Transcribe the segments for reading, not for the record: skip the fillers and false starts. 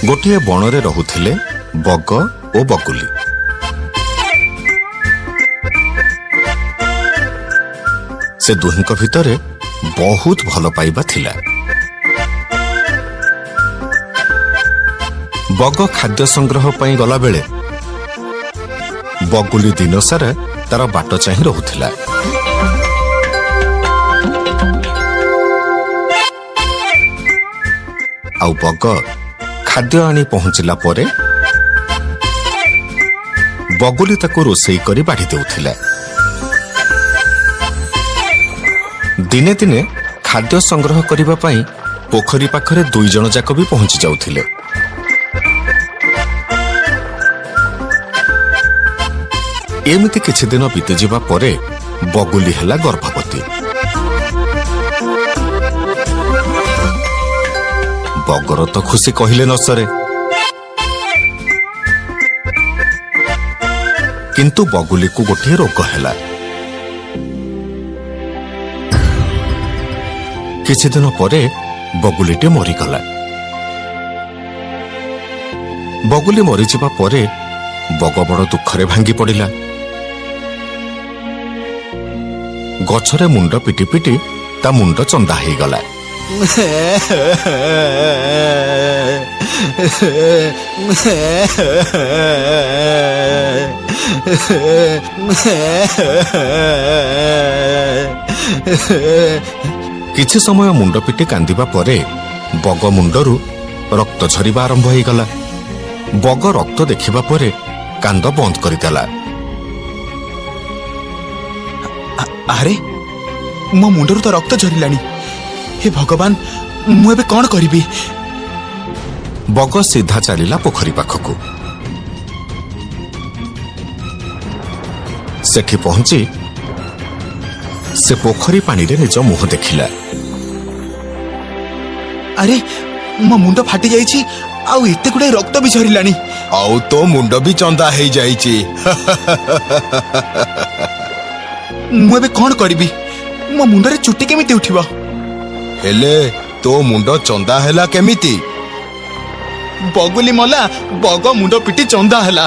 ଗୋଟିଏ ବଣରେ ରହୁଥିଲେ ବଗ ଓ ବଗୁଲି। ସେ ଦୁହିଁଙ୍କ ଭିତରେ ବହୁତ ଭଲ ପାଇବା ଥିଲା। ବଗ ଖାଦ୍ୟ ସଂଗ୍ରହ ପାଇଁ ଗଲାବେଳେ ବଗୁଲି ଦିନସାରା ତାର ବାଟ ଚାହିଁ ରହୁଥିଲା। ଆଉ ବଗ ଖାଦ୍ୟ ଆଣି ପହଞ୍ଚିଲା ପରେ ବଗୁଲି ତାକୁ ରୋଷେଇ କରି ବାଢ଼ି ଦେଉଥିଲା। ଦିନେ ଦିନେ ଖାଦ୍ୟ ସଂଗ୍ରହ କରିବା ପାଇଁ ପୋଖରୀ ପାଖରେ 2 ଜଣ ଯାକ ବି ପହଞ୍ଚି ଯାଉଥିଲେ। ଏମିତି କିଛି ଦିନ ବିତିଯିବା ପରେ ବଗୁଲି ହେଲା ଗର୍ଭବତୀ। ବଗର ତ ଖୁସି କହିଲେ ନ ସରେ। କିନ୍ତୁ ବଗୁଲିକୁ ଗୋଟିଏ ରୋଗ ହେଲା। କିଛି ଦିନ ପରେ ବଗୁଲିଟି ମରିଗଲା। ବଗୁଲି ମରିଯିବା ପରେ ବଗ ବଡ଼ ଦୁଃଖରେ ଭାଙ୍ଗି ପଡ଼ିଲା। ଗଛରେ ମୁଣ୍ଡ ପିଟି ପିଟି ତା ମୁଣ୍ଡ ଚନ୍ଦା ହେଇଗଲା। କିଛି ସମୟ ମୁଣ୍ଡ ପିଟି କାନ୍ଦିବା ପରେ ବଗ ମୁଣ୍ଡରୁ ରକ୍ତ ଝରିବା ଆରମ୍ଭ ହେଇଗଲା। ବଗ ରକ୍ତ ଦେଖିବା ପରେ କାନ୍ଦ ବନ୍ଦ କରିଦେଲା। ଆରେ ମୋ ମୁଣ୍ଡରୁ ତ ରକ୍ତ ଝରିଲାଣି। ହେ ଭଗବାନ, ମୁଁ ଏବେ କଣ କରିବି? ବଗ ସିଧା ଚାଲିଲା ପୋଖରୀ ପାଖକୁ। ସେଠି ପହଞ୍ଚି ସେ ପୋଖରୀ ପାଣିରେ ନିଜ ମୁହଁ ଦେଖିଲା। ଆରେ ମୋ ମୁଣ୍ଡ ଫାଟି ଯାଇଛି, ଆଉ ଏତେ ଗୁଡାଏ ରକ୍ତ ବି ଝରିଲାଣି। ଆଉ ତୋ ମୁଣ୍ଡ ବି ଚନ୍ଦା ହେଇଯାଇଛି। ମୁଁ ଏବେ କଣ କରିବି? ମୋ ମୁଣ୍ଡରେ ଚୁଟି କେମିତି ଉଠିବ? ହେଲେ ତୋ ମୁଣ୍ଡ ଚନ୍ଦା ହେଲା କେମିତି? ବଗୁଲି ମଲା, ବଗ ମୁଣ୍ଡ ପିଟି ଚନ୍ଦା ହେଲା।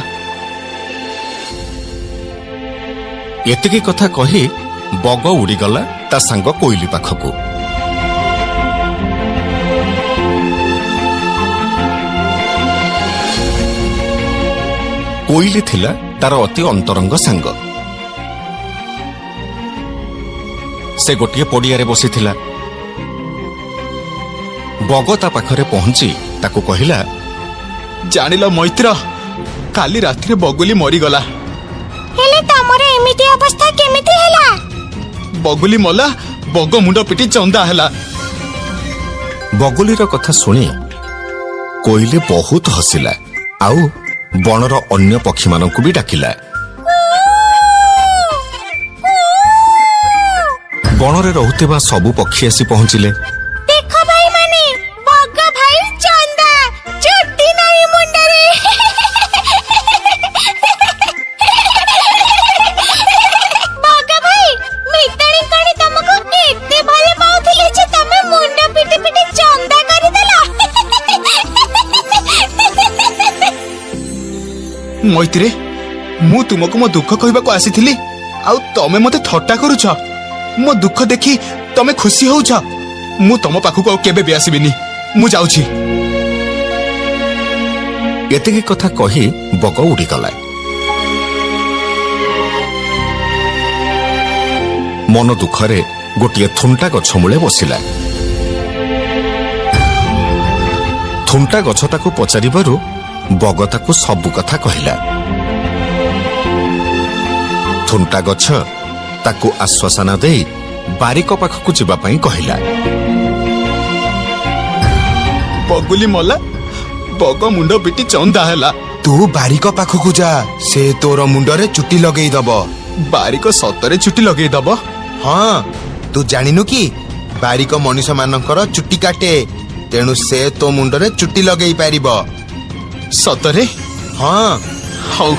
ଏତିକି କଥା କହି ବଗ ଉଡ଼ିଗଲା ତା ସାଙ୍ଗ କୋଇଲି ପାଖକୁ। କୋଇଲି ଥିଲା ତାର ଅତି ଅନ୍ତରଙ୍ଗ ସାଙ୍ଗ। ସେ ଗୋଟିଏ ପଡ଼ିଆରେ ବସିଥିଲା। ବଗ ତା ପାଖରେ ପହଞ୍ଚି ତାକୁ କହିଲା, ଜାଣିଲ ମୈତ୍ର, କାଲି ରାତିରେ ବଗୁଲି ମରିଗଲା। ହେଲେ ତମର ଏମିତି ଅବସ୍ଥା କେମିତି ହେଲା? ବଗୁଲି ମଲା, ବଗ ମୁଣ୍ଡ ପିଟି ଚନ୍ଦା ହେଲା। ବଗୁଲିର କଥା ଶୁଣି କୋଇଲି ବହୁତ ହସିଲା, ଆଉ ବଣର ଅନ୍ୟ ପକ୍ଷୀମାନଙ୍କୁ ବି ଡାକିଲା। ବଣରେ ରହୁଥିବା ସବୁ ପକ୍ଷୀ ଆସି ପହଞ୍ଚିଲେ। ଦେଖ ଭାଇ ମାନେ, ବଗ ଭାଇ ଚନ୍ଦା, ଚୁଟି ନାହିଁ ମୁଣ୍ଡରେ। ବଗ ଭାଇ, ମିତାଳିଙ୍କଣି ତମକୁ ଏତେ ଭଲ ପାଉଥିଲେ ଯେ ତମେ ମୁଣ୍ଡ ପିଟି ପିଟି ଚନ୍ଦା କରିଦେଲ। ମୈତ୍ରୀ, ମୁଁ ତୁମକୁ ମୋ ଦୁଃଖ କହିବାକୁ ଆସିଥିଲି, ଆଉ ତମେ ମତେ ଥଟ୍ଟା କରୁଛ। ମୋ ଦୁଃଖ ଦେଖି ତମେ ଖୁସି ହଉଛ। ମୁଁ ତମ ପାଖକୁ ଆଉ କେବେ ବି ଆସିବିନି। ମୁଁ ଯାଉଛି। ଏତିକି କଥା କହି ବଗ ଉଡ଼ିଗଲା। ମନ ଦୁଃଖରେ ଗୋଟିଏ ଥୁଣ୍ଟା ଗଛ ମୂଳେ ବସିଲା। ଥୁଣ୍ଟା ଗଛ ତାକୁ ପଚାରିବାରୁ ବଗ ତାକୁ ସବୁ କଥା କହିଲା। ଥୁଣ୍ଟା ଗଛ ତାକୁ ଆଶ୍ୱାସନା ଦେଇ ବାରିକ ପାଖକୁ ଯିବା ପାଇଁ କହିଲା। ବଗୁଲି ମଲା, ବଗ ମୁଣ୍ଡ ପିଟି ଚନ୍ଦା ହେଲା। ତୁ ବାରିକ ପାଖକୁ ଯା, ସେ ତୋର ମୁଣ୍ଡରେ ଚୁଟି ଲଗେଇ ଦବ। ବାରିକ ସତରେ ଚୁଟି ଲଗେଇ ଦବ? ହଁ, ତୁ ଜାଣିନୁ କି ବାରିକ ମଣିଷ ମାନଙ୍କର ଚୁଟି କାଟେ, ତେଣୁ ସେ ତୋ ମୁଣ୍ଡରେ ଚୁଟି ଲଗେଇ ପାରିବ। ସତରେ? ହଁ। ହଉ,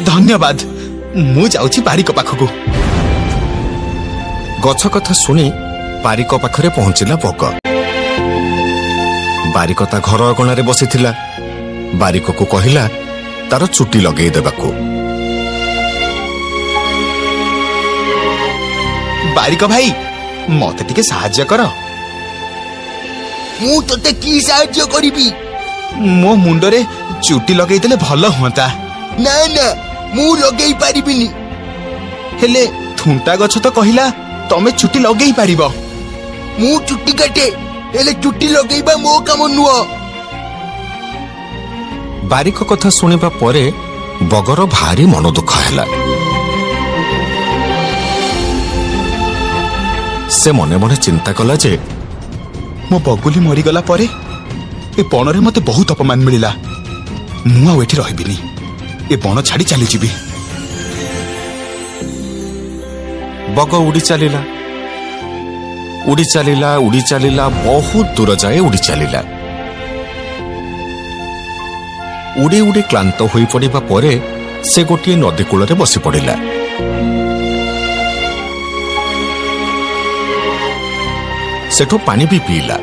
ଧନ୍ୟବାଦ। ମୁଁ ଯାଉଛି ବାରିକ ପାଖକୁ। ଗଛ କଥା ଶୁଣି ବାରିକ ପାଖରେ ପହଞ୍ଚିଲା ବଗ। ବାରିକ ତା ଘର ଅଗଣାରେ ବସିଥିଲା। ବାରିକକୁ କହିଲା ତାର ଚୁଟି ଲଗେଇ ଦେବାକୁ। ବାରିକ ଭାଇ ମତେ ଟିକେ ସାହାଯ୍ୟ କର। ମୁଁ ତତେ କି ସାହାଯ୍ୟ କରିବି? ମୋ ମୁଣ୍ଡରେ ଚୁଟି ଲଗେଇ ଦେଲେ ଭଲ ହୁଅନ୍ତା। ନା ନା, ମୁଁ ଲଗେଇ ପାରିବିନି। ହେଲେ ଥୁଣ୍ଟା ଗଛ ତ କହିଲା ତମେ ଚୁଟି ଲଗେଇ ପାରିବ। ମୁଁ ଚୁଟି କାଟେ, ହେଲେ ଚୁଟି ଲଗେଇବା ମୋ କାମ ନୁହଁ। ବାରିକ କଥା ଶୁଣିବା ପରେ ବଗର ଭାରି ମନ ଦୁଃଖ ହେଲା। ସେ ମନେ ମନେ ଚିନ୍ତା କଲା ଯେ ମୋ ବଗୁଲି ମରିଗଲା ପରେ ଏ ବଣରେ ମତେ ବହୁତ ଅପମାନ ମିଳିଲା। ମୁଁ ଆଉ ଏଠି ରହିବିନି, ଏ ବଣ ଛାଡି ଚାଲିଯିବି। ବଗ ଉଡି ଚାଲିଲା, ଉଡି ଚାଲିଲା, ଉଡି ଚାଲିଲା, ବହୁତ ଦୂର ଯାଏ ଉଡି ଚାଲିଲା। ଉଡି ଉଡି କ୍ଳାନ୍ତ ହୋଇପଡ଼ିବା ପରେ ସେ ଗୋଟିଏ ନଦୀ କୂଳରେ ବସି ପଡ଼ିଲା। ସେଠୁ ପାଣି ବି ପିଇଲା।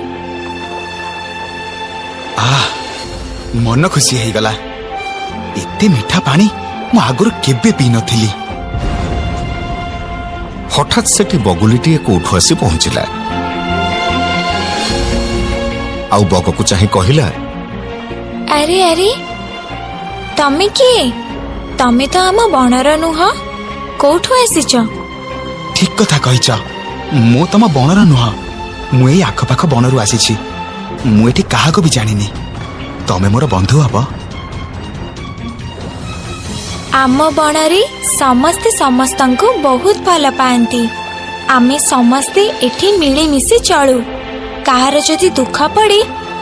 ମନ ଖୁସି ହେଇଗଲା। ଏତେ ମିଠା ପାଣି ମୁଁ ଆଗରୁ କେବେ ପିଇ ନଥିଲି। ହଠାତ୍ ସେଠି ବଗୁଲିଟିଏ କୋଉଠୁ ଆସି ପହଞ୍ଚିଲା। ଆଉ ବଗକୁ ଚାହିଁ କହିଲା, ଆରେ ଆରେ ତମେ କିଏ? ତମେ ତ ଆମ ବଣର ନୁହଁ, କୋଉଠୁ ଆସିଛ? ଠିକ କଥା କହିଛ, ମୁଁ ତମ ବଣର ନୁହଁ। ମୁଁ ଏଇ ଆଖପାଖ ବଣରୁ ଆସିଛି। ମୁଁ ଏଠି କାହାକୁ ବି ଜାଣିନି। ତମେ ମୋର ବନ୍ଧୁ ହବ? ଆମ ବଣରେ ସମସ୍ତେ ସମସ୍ତଙ୍କୁ ବହୁତ ଭଲ ପାଆନ୍ତି। ଆମେ ସମସ୍ତେ ଏଠି ମିଳିମିଶି ଚଳୁ। କାହାର ଯଦି ଦୁଃଖ ପଡେ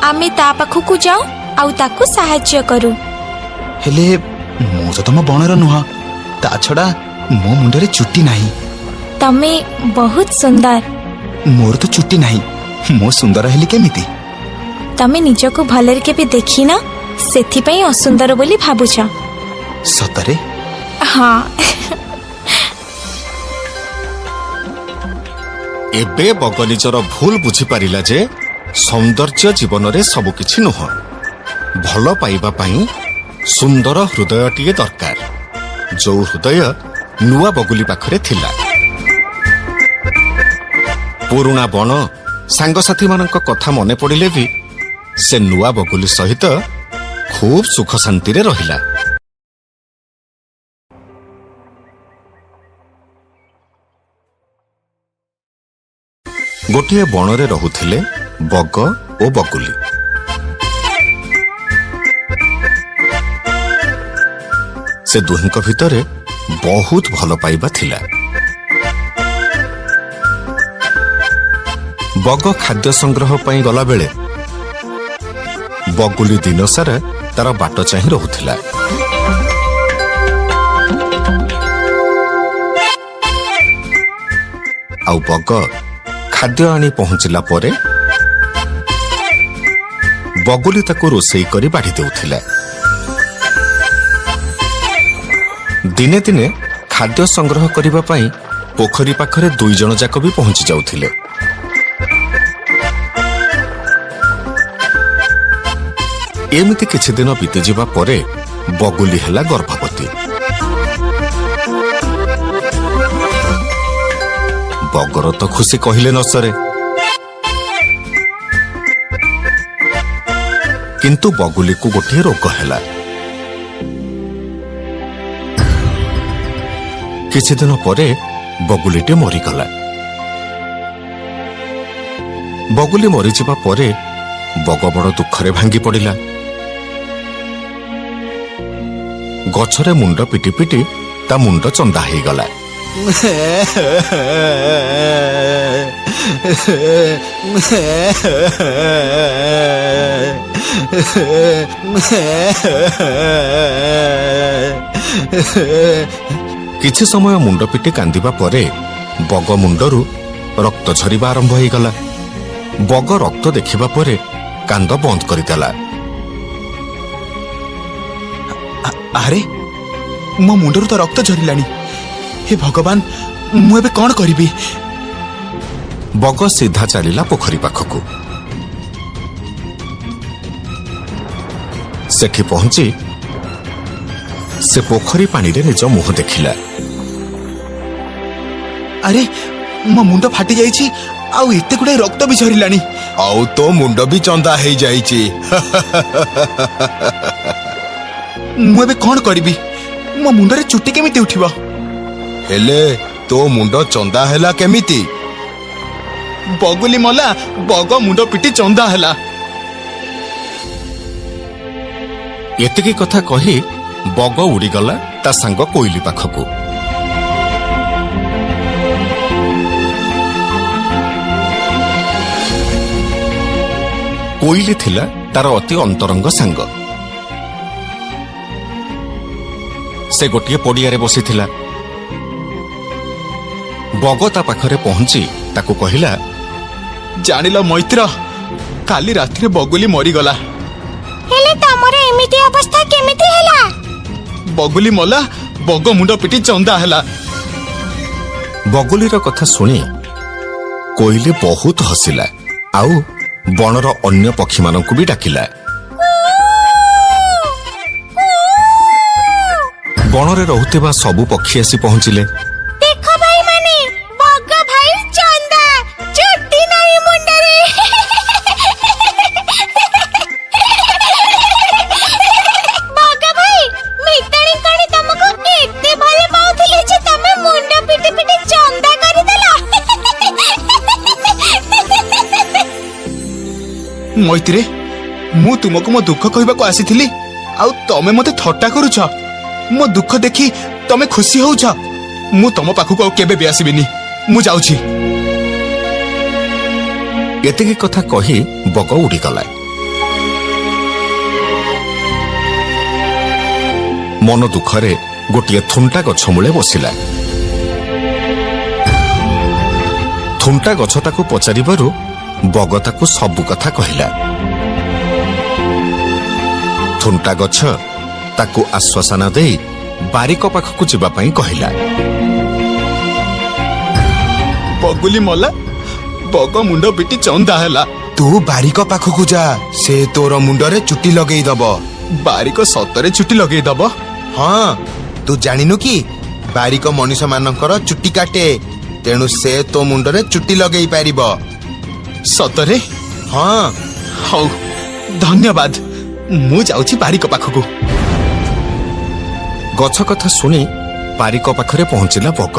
ଆମେ ତା ପାଖକୁ ଯାଉ ଆଉ ତାକୁ ସାହାଯ୍ୟ କରୁ। ହେଲେ ମୁଁ ତ ତମ ବଣର ନୁହଁ। ତା ଛଡା ମୋ ମୁଣ୍ଡରେ ଚୁଟି ନାହିଁ। ତମେ ବହୁତ ସୁନ୍ଦର। ମୋର ତ ଚୁଟି ନାହିଁ, ମୁଁ ସୁନ୍ଦର ହେଲି କେମିତି? ତମେ ନିଜକୁ ଭଲରେ କେବେ ଦେଖିନ, ସେଥିପାଇଁ ଅସୁନ୍ଦର ବୋଲି ଭାବୁଛ। ସତରେ? ହଁ। ଏବେ ବଗ ନିଜର ଭୁଲ ବୁଝିପାରିଲା ଯେ ସୌନ୍ଦର୍ଯ୍ୟ ଜୀବନରେ ସବୁକିଛି ନୁହଁ। ଭଲ ପାଇବା ପାଇଁ ସୁନ୍ଦର ହୃଦୟଟିଏ ଦରକାର, ଯୋଉ ହୃଦୟ ନୂଆ ବଗୁଲି ପାଖରେ ଥିଲା। ପୁରୁଣା ବଣ ସାଙ୍ଗସାଥୀମାନଙ୍କ କଥା ମନେ ପଡ଼ିଲେ ବି ସେ ନୂଆ ବଗୁଲି ସହିତ ଖୁବ୍ ସୁଖ ଶାନ୍ତିରେ ରହିଲା। ଗୋଟିଏ ବଣରେ ରହୁଥିଲେ ବଗ ଓ ବଗୁଲି। ସେ ଦୁହିଁଙ୍କ ଭିତରେ ବହୁତ ଭଲ ପାଇବା ଥିଲା। ବଗ ଖାଦ୍ୟ ସଂଗ୍ରହ ପାଇଁ ଗଲାବେଳେ ବଗୁଲି ଦିନସାରା ତାର ବାଟ ଚାହିଁ ରହୁଥିଲା। ଆଉ ବଗ ଖାଦ୍ୟ ଆଣି ପହଞ୍ଚିଲା ପରେ ବଗୁଲି ତାକୁ ରୋଷେଇ କରି ବାଢ଼ି ଦେଉଥିଲା। ଦିନେ ଦିନେ ଖାଦ୍ୟ ସଂଗ୍ରହ କରିବା ପାଇଁ ପୋଖରୀ ପାଖରେ 2 ଜଣ ଯାକ ବି ପହଞ୍ଚି ଯାଉଥିଲେ। ଏମିତି କିଛି ଦିନ ବିତିଯିବା ପରେ ବଗୁଲି ହେଲା ଗର୍ଭବତୀ। ବଗର ତ ଖୁସି କହିଲେ ନ ସରେ। କିନ୍ତୁ ବଗୁଲିକୁ ଗୋଟିଏ ରୋଗ ହେଲା। କିଛି ଦିନ ପରେ ବଗୁଲିଟି ମରିଗଲା। ବଗୁଲି ମରିଯିବା ପରେ ବଗ ବଡ଼ ଦୁଃଖରେ ଭାଙ୍ଗି ପଡ଼ିଲା। ଗଛରେ ମୁଣ୍ଡ ପିଟି ପିଟି ତା ମୁଣ୍ଡ ଚନ୍ଦା ହେଇଗଲା। କିଛି ସମୟ ମୁଣ୍ଡ ପିଟି କାନ୍ଦିବା ପରେ ବଗ ମୁଣ୍ଡରୁ ରକ୍ତ ଝରିବା ଆରମ୍ଭ ହେଇଗଲା। ବଗ ରକ୍ତ ଦେଖିବା ପରେ କାନ୍ଦ ବନ୍ଦ କରିଦେଲା। ଆରେ ମୋ ମୁଣ୍ଡରୁ ତ ରକ୍ତ ଝରିଲାଣି। ହେ ଭଗବାନ, ମୁଁ ଏବେ କଣ କରିବି? ବଗ ସିଧା ଚାଲିଲା ପୋଖରୀ ପାଖକୁ। ସେଠି ପହଞ୍ଚି ସେ ପୋଖରୀ ପାଣିରେ ନିଜ ମୁହଁ ଦେଖିଲା। ଆରେ ମୋ ମୁଣ୍ଡ ଫାଟି ଯାଇଛି ଆଉ ଏତେ ଗୁଡାଏ ରକ୍ତ ବି ଝରିଲାଣି। ଆଉ ତୋ ମୁଣ୍ଡ ବି ଚନ୍ଦା ହେଇଯାଇଛି। ମୁଁ ଏବେ କଣ କରିବି? ମୋ ମୁଣ୍ଡରେ ଚୁଟି କେମିତି ଉଠିବ? ହେଲେ ତୋ ମୁଣ୍ଡ ଚନ୍ଦା ହେଲା କେମିତି? ବଗୁଲି ମଲା, ବଗ ମୁଣ୍ଡ ପିଟି ଚନ୍ଦା ହେଲା। ଏତିକି କଥା କହି ବଗ ଉଡ଼ିଗଲା ତା ସାଙ୍ଗ କୋଇଲି ପାଖକୁ। କୋଇଲି ଥିଲା ତାର ଅତି ଅନ୍ତରଙ୍ଗ ସାଙ୍ଗ। ସେ ଗୋଟିଏ ପଡ଼ିଆରେ ବସିଥିଲା। ବଗ ତା ପାଖରେ ପହଞ୍ଚି ତାକୁ କହିଲା, ଜାଣିଲ ମୈତ୍ର, କାଲି ରାତିରେ ବଗୁଲି ମରିଗଲା। ହେଲେ ତମର ଏମିତି ଅବସ୍ଥା କେମିତି ହେଲା? ବଗୁଲି ମଲା, ବଗ ମୁଣ୍ଡ ପିଟି ଚନ୍ଦା ହେଲା। ବଗୁଲିର କଥା ଶୁଣି କୋଇଲି ବହୁତ ହସିଲା ଆଉ ବଣର ଅନ୍ୟ ପକ୍ଷୀମାନଙ୍କୁ ବି ଡାକିଲା। ବଣରେ ରହୁଥିବା ସବୁ ପକ୍ଷୀ ଆସି ପହଞ୍ଚିଲେ। ଦେଖ ଭାଇ ମାନେ, ବଗ ଭାଇ ଚନ୍ଦା, ଚୁଟି ନାହିଁ ମୁଣ୍ଡରେ। ବଗ ଭାଇ, ମିତାଳିଙ୍କଣି ତମକୁ ଏତେ ଭଲ ପାଉଥିଲେ ଯେ ତମେ ମୁଣ୍ଡ ପିଟି ପିଟି ଚନ୍ଦା କରିଦେଲ। ମୈତ୍ରୀ, ମୁଁ ତୁମକୁ ମୋ ଦୁଃଖ କହିବାକୁ ଆସିଥିଲି ଆଉ ତମେ ମତେ ଥଟ୍ଟା କରୁଛ। ମୋ ଦୁଃଖ ଦେଖି ତମେ ଖୁସି ହଉଛ। ମୁଁ ତମ ପାଖକୁ ଆଉ କେବେ ବି ଆସିବିନି। ମୁଁ ଯାଉଛି। ଏତିକି କଥା କହି ବଗ ଉଡ଼ିଗଲା। ମନ ଦୁଃଖରେ ଗୋଟିଏ ଥୁଣ୍ଟା ଗଛ ମୂଳେ ବସିଲା। ଥୁଣ୍ଟା ଗଛ ତାକୁ ପଚାରିବାରୁ ବଗ ତାକୁ ସବୁ କଥା କହିଲା। ଥୁଣ୍ଟା ଗଛ ତାକୁ ଆଶ୍ୱାସନା ଦେଇ ବାରିକ ପାଖକୁ ଯିବା ପାଇଁ କହିଲା। ବଗୁଲି ମଲା, ବଗ ମୁଣ୍ଡ ପିଟି ଚନ୍ଦା ହେଲା। ତୁ ବାରିକ ପାଖକୁ ଯା, ସେ ତୋର ମୁଣ୍ଡରେ ଚୁଟି ଲଗେଇ ଦବ। ବାରିକ ସତରେ ଚୁଟି ଲଗେଇ ଦବ? ହଁ, ତୁ ଜାଣିନୁ କି ବାରିକ ମଣିଷ ମାନଙ୍କର ଚୁଟି କାଟେ, ତେଣୁ ସେ ତୋ ମୁଣ୍ଡରେ ଚୁଟି ଲଗେଇ ପାରିବ। ସତରେ? ହଁ। ହଉ, ଧନ୍ୟବାଦ। ମୁଁ ଯାଉଛି ବାରିକ ପାଖକୁ। ଗଛ କଥା ଶୁଣି ବାରିକ ପାଖରେ ପହଞ୍ଚିଲା ବଗ।